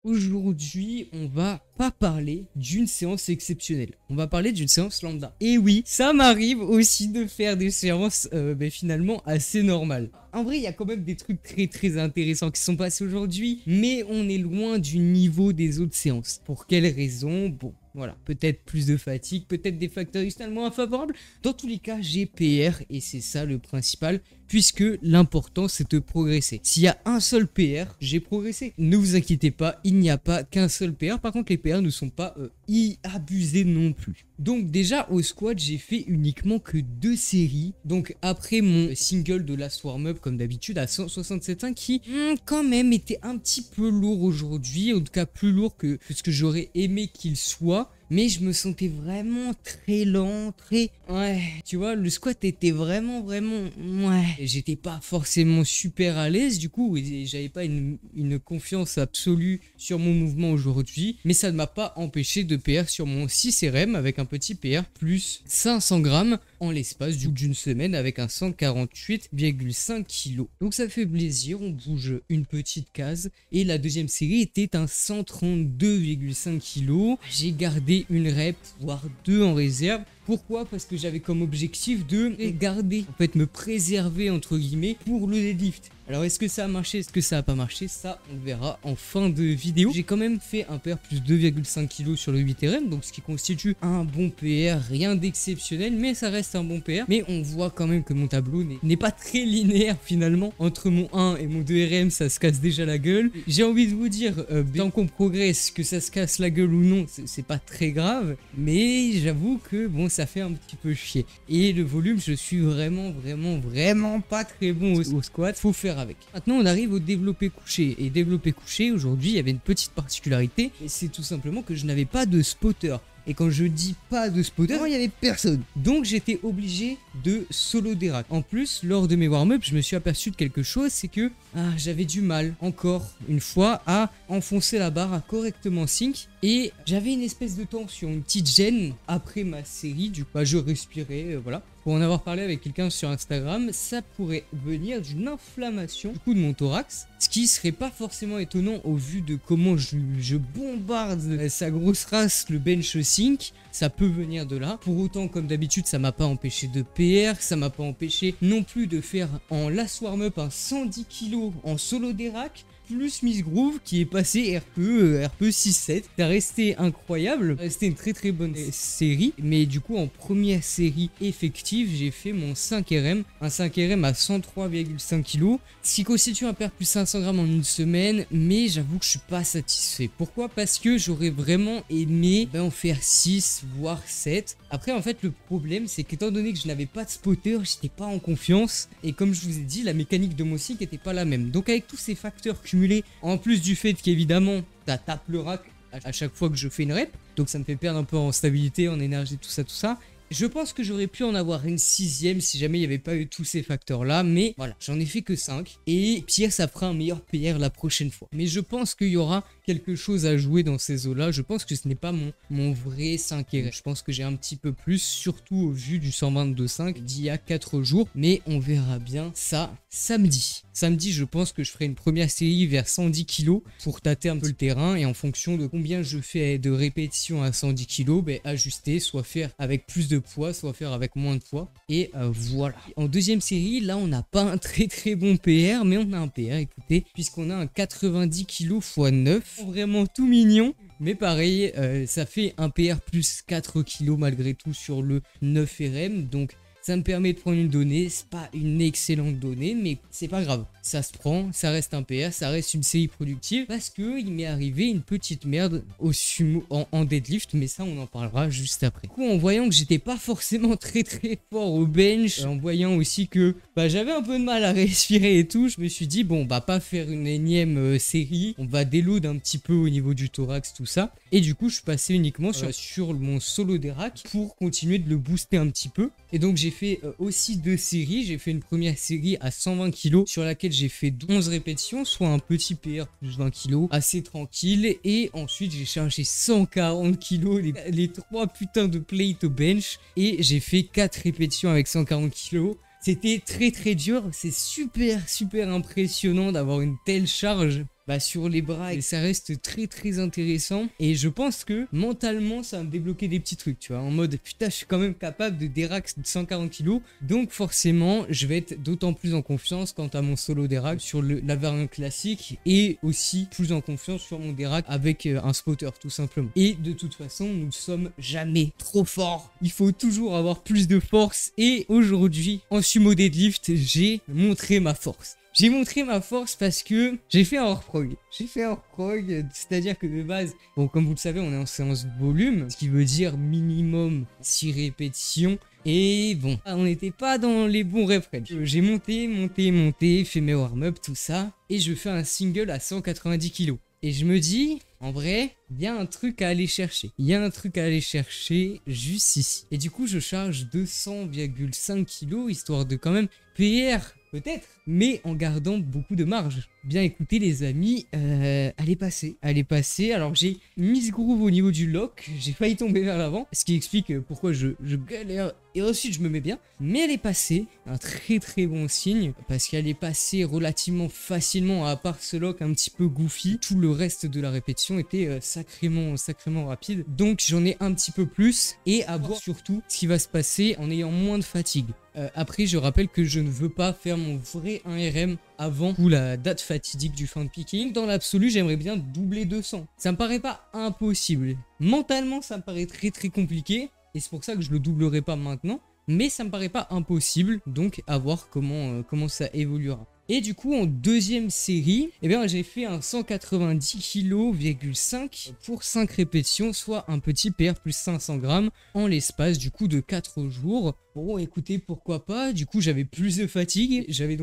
Aujourd'hui, on va pas parler d'une séance exceptionnelle. On va parler d'une séance lambda. Et oui, ça m'arrive aussi de faire des séances finalement assez normales. En vrai, il y a quand même des trucs très intéressants qui sont passés aujourd'hui, mais on est loin du niveau des autres séances. Pour quelles raisons? Bon, voilà, peut-être plus de fatigue, peut-être des facteurs extrêmement infavorables. Dans tous les cas, j'ai PR et c'est ça le principal, puisque l'important c'est de progresser. S'il y a un seul PR, j'ai progressé. Ne vous inquiétez pas, il n'y a pas qu'un seul PR. Par contre, les PR ne sont pas abusés non plus. Donc déjà au squat, j'ai fait uniquement que 2 séries. Donc après mon single de Last Warm Up comme d'habitude à 167,5 qui quand même était un petit peu lourd aujourd'hui, en tout cas plus lourd que ce que j'aurais aimé qu'il soit. Mais je me sentais vraiment très lent, Ouais, tu vois, le squat était vraiment... Ouais. J'étais pas forcément super à l'aise, du coup, et j'avais pas une confiance absolue sur mon mouvement aujourd'hui. Mais ça ne m'a pas empêché de PR sur mon 6RM avec un petit PR plus 500 grammes en l'espace d'une semaine avec un 148,5 kg. Donc ça fait plaisir, on bouge une petite case. Et la deuxième série était un 132,5 kg. J'ai gardé une rep, voire 2 en réserve. Pourquoi? Parce que j'avais comme objectif de garder, en fait, me préserver entre guillemets pour le deadlift. Alors est-ce que ça a marché, est-ce que ça a pas marché? Ça on verra en fin de vidéo. J'ai quand même fait un PR plus 2,5 kg sur le 8RM, donc ce qui constitue un bon PR, rien d'exceptionnel, mais ça reste un bon PR. Mais on voit quand même que mon tableau n'est pas très linéaire finalement. Entre mon 1 et mon 2RM, ça se casse déjà la gueule. J'ai envie de vous dire, tant qu'on progresse, que ça se casse la gueule ou non, c'est pas très grave, mais j'avoue que bon, ça fait un petit peu chier. Et le volume, je suis vraiment pas très bon au squat, faut faire avec. Maintenant on arrive au développé couché, et développé couché aujourd'hui il y avait une petite particularité, et c'est tout simplement que je n'avais pas de spotter. Et quand je dis pas de spotter, il y avait personne. Donc j'étais obligé de solo des racks. En plus, lors de mes warm-up, je me suis aperçu de quelque chose, c'est que j'avais du mal, encore une fois, à enfoncer la barre, à correctement sync. Et j'avais une espèce de tension, une petite gêne après ma série. Du coup, je respirais, voilà. Pour en avoir parlé avec quelqu'un sur Instagram, ça pourrait venir d'une inflammation du coup de mon thorax. Ce qui serait pas forcément étonnant au vu de comment je bombarde sa grosse race, le bench sync. Ça peut venir de là. Pour autant, comme d'habitude, ça m'a pas empêché de PR. Ça m'a pas empêché non plus de faire en last warm-up un 110 kg en solo des racks. Plus Miss Groove qui est passé RPE 6-7. Ça a resté incroyable. C'était une très bonne série. Mais du coup, en première série effective, j'ai fait mon 5RM. Un 5RM à 103,5 kg. Ce qui constitue un PR plus 500 grammes en une semaine. Mais j'avoue que je suis pas satisfait. Pourquoi? Parce que j'aurais vraiment aimé en faire 6 voire 7. Après, en fait, le problème, c'est qu'étant donné que je n'avais pas de spotter, j'étais pas en confiance. Et comme je vous ai dit, la mécanique de mon sync n'était pas la même. Donc avec tous ces facteurs cumulés, en plus du fait qu'évidemment, ça tape le rack à chaque fois que je fais une rep. Donc ça me fait perdre un peu en stabilité, en énergie, tout ça. Je pense que j'aurais pu en avoir une 6ème si jamais il n'y avait pas eu tous ces facteurs-là. Mais voilà, j'en ai fait que 5. Et pire, ça fera un meilleur PR la prochaine fois. Mais je pense qu'il y aura quelque chose à jouer dans ces eaux-là. Je pense que ce n'est pas mon vrai 5R. Je pense que j'ai un petit peu plus, surtout au vu du 122,5 d'il y a 4 jours. Mais on verra bien ça samedi. Samedi, je pense que je ferai une première série vers 110 kg pour tâter un peu le terrain. Et en fonction de combien je fais de répétitions à 110 kg, ajuster, soit faire avec plus de poids, soit faire avec moins de poids. Et voilà. En deuxième série, là, on n'a pas un très bon PR, mais on a un PR, écoutez, puisqu'on a un 90 kg x 9. Vraiment tout mignon. Mais pareil, ça fait un PR plus 4 kg malgré tout sur le 9RM. Donc ça me permet de prendre une donnée. C'est pas une excellente donnée, mais c'est pas grave. Ça se prend, ça reste un PR, ça reste une série productive. Parce que il m'est arrivé une petite merde au sumo en deadlift, mais ça on en parlera juste après. Du coup, en voyant que j'étais pas forcément très fort au bench, en voyant aussi que j'avais un peu de mal à respirer et tout, je me suis dit bon pas faire une énième série, on va déload un petit peu au niveau du thorax, tout ça. Et du coup, je suis passé uniquement sur mon solo des racks pour continuer de le booster un petit peu. Et donc j'ai fait aussi 2 séries. J'ai fait une première série à 120 kg sur laquelle j'ai fait 11 répétitions, soit un petit PR plus 20 kg, assez tranquille. Et ensuite j'ai chargé 140 kg, les 3 putains de plates au bench. Et j'ai fait 4 répétitions avec 140 kg. C'était très dur. C'est super impressionnant d'avoir une telle charge bah, sur les bras et ça reste très très intéressant. Et je pense que mentalement ça va me débloquer des petits trucs, tu vois, en mode putain, je suis quand même capable de dérack 140 kg. Donc forcément, je vais être d'autant plus en confiance quant à mon solo dérack sur la variante classique et aussi plus en confiance sur mon dérack avec un spotter tout simplement. Et de toute façon, nous ne sommes jamais trop forts. Il faut toujours avoir plus de force et aujourd'hui, en sumo deadlift, j'ai montré ma force. J'ai montré ma force parce que j'ai fait un hors-prog. J'ai fait un hors-prog, c'est-à-dire que de base, bon, comme vous le savez, on est en séance de volume, ce qui veut dire minimum 6 répétitions. Et bon, on n'était pas dans les bons reps. J'ai monté, fait mes warm-up, tout ça. Et je fais un single à 190 kg. Et je me dis, en vrai, il y a un truc à aller chercher. Il y a un truc à aller chercher juste ici. Et du coup, je charge 200,5 kg, histoire de quand même PR, peut-être, mais en gardant beaucoup de marge. Bien écoutez les amis, elle est passée. Alors j'ai mis ce groove au niveau du lock, j'ai failli tomber vers l'avant, ce qui explique pourquoi je galère et ensuite je me mets bien. Mais elle est passée, un très très bon signe, parce qu'elle est passée relativement facilement, à part ce lock un petit peu goofy. Tout le reste de la répétition était sacrément rapide. Donc j'en ai un petit peu plus et à voir surtout ce qui va se passer en ayant moins de fatigue. Après, je rappelle que je ne veux pas faire mon vrai 1RM avant la date fatidique du fin de picking. Dans l'absolu, j'aimerais bien doubler 200. Ça me paraît pas impossible. Mentalement, ça me paraît très très compliqué. Et c'est pour ça que je le doublerai pas maintenant. Mais ça me paraît pas impossible. Donc, à voir comment ça évoluera. Et du coup, en deuxième série, eh bien, j'ai fait un 190,5 kg pour 5 répétitions, soit un petit PR plus 500 grammes en l'espace du coup de 4 jours. Bon, écoutez, pourquoi pas. Du coup, j'avais plus de fatigue. J'avais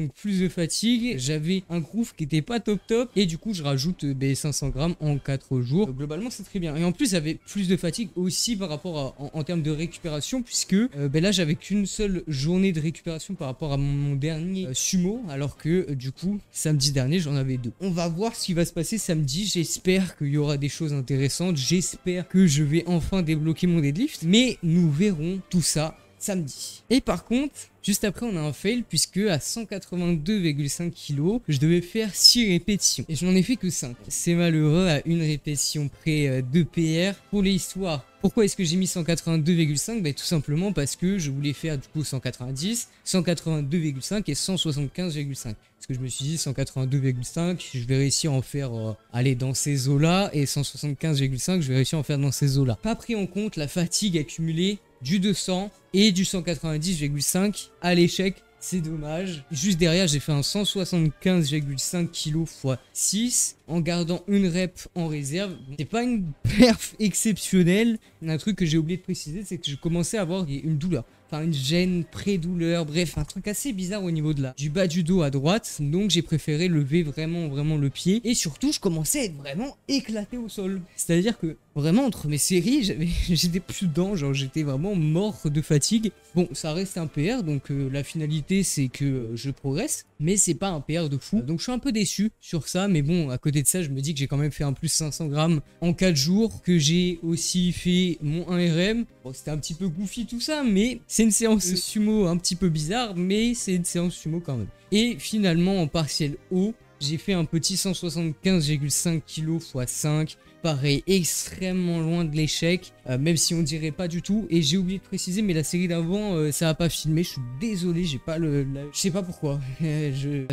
un groove qui était pas top. Et du coup, je rajoute 500 grammes en 4 jours. Globalement, c'est très bien. Et en plus, j'avais plus de fatigue aussi par rapport à en termes de récupération, puisque là, j'avais qu'une seule journée de récupération par rapport à mon dernier sumo, alors que du coup, samedi dernier, j'en avais 2. On va voir ce qui va se passer samedi. J'espère qu'il y aura des choses intéressantes. J'espère que je vais enfin débloquer mon deadlift. Mais nous verrons tout ça samedi. Et par contre, juste après, on a un fail puisque à 182,5 kg, je devais faire 6 répétitions. Et je n'en ai fait que 5. C'est malheureux, à une répétition près de PR. Pour l'histoire, pourquoi est-ce que j'ai mis 182,5? Bah, tout simplement parce que je voulais faire du coup 190, 182,5 et 175,5. Parce que je me suis dit 182,5, je vais réussir à en faire aller dans ces eaux-là. Et 175,5, je vais réussir à en faire dans ces eaux-là. Pas pris en compte la fatigue accumulée du 200 et du 190,5 à l'échec, c'est dommage. Juste derrière, j'ai fait un 175,5 kg x 6 en gardant une rep en réserve. C'est pas une perf exceptionnelle. Un truc que j'ai oublié de préciser, c'est que je commençais à avoir une douleur. Enfin, une gêne, pré-douleur, bref, un truc assez bizarre au niveau du bas du dos à droite. Donc j'ai préféré lever vraiment le pied. Et surtout, je commençais à être vraiment éclaté au sol. C'est-à-dire que vraiment entre mes séries, j'étais plus dedans, genre j'étais vraiment mort de fatigue. Bon, ça reste un PR, donc la finalité c'est que je progresse. Mais c'est pas un PR de fou. Donc je suis un peu déçu sur ça. Mais bon, à côté de ça, je me dis que j'ai quand même fait un plus 500 grammes en 4 jours. Que j'ai aussi fait mon 1RM. Bon, c'était un petit peu goofy tout ça, mais c'est une séance sumo un petit peu bizarre. Mais c'est une séance sumo quand même. Et finalement, en partiel haut, j'ai fait un petit 175,5 kg x 5. Pareil, extrêmement loin de l'échec, même si on dirait pas du tout. Et j'ai oublié de préciser, mais la série d'avant, ça a pas filmé. Je suis désolé, j'ai pas je sais pas pourquoi.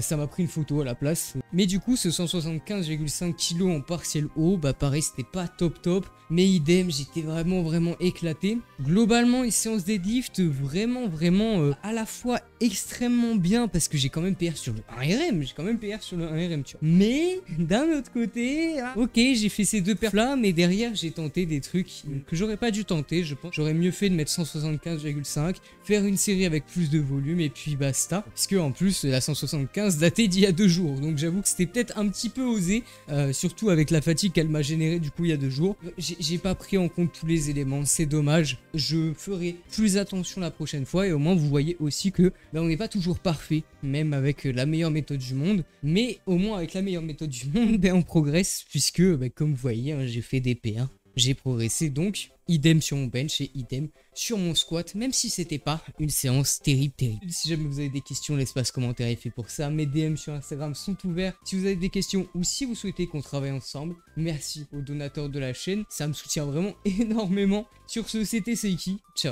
Ça m'a pris une photo à la place. Mais du coup, ce 175,5 kg en partiel haut, bah pareil, c'était pas top. Mais idem, j'étais vraiment éclaté. Globalement, une séance deadlift vraiment à la fois extrêmement bien, parce que j'ai quand même PR sur le 1RM. Tu vois. Mais d'un autre côté, ok, j'ai fait ces deux perfs là, mais derrière j'ai tenté des trucs que j'aurais pas dû tenter. Je pense j'aurais mieux fait de mettre 175,5, faire une série avec plus de volume et puis basta. Parce que en plus la 175 datait d'il y a 2 jours, donc j'avoue que c'était peut-être un petit peu osé, surtout avec la fatigue qu'elle m'a généré du coup il y a 2 jours. J'ai pas pris en compte tous les éléments, c'est dommage. Je ferai plus attention la prochaine fois et au moins vous voyez aussi que on n'est pas toujours parfait, même avec la meilleure méthode du monde. Mais au moins avec la meilleure méthode du monde, on progresse puisque comme vous voyez, j'ai fait des P1. J'ai progressé donc, idem sur mon bench et idem sur mon squat, même si c'était pas une séance terrible. Si jamais vous avez des questions, l'espace commentaire est fait pour ça. Mes DM sur Instagram sont ouverts. Si vous avez des questions ou si vous souhaitez qu'on travaille ensemble, merci aux donateurs de la chaîne. Ça me soutient vraiment énormément. Sur ce, c'était Seiki. Ciao.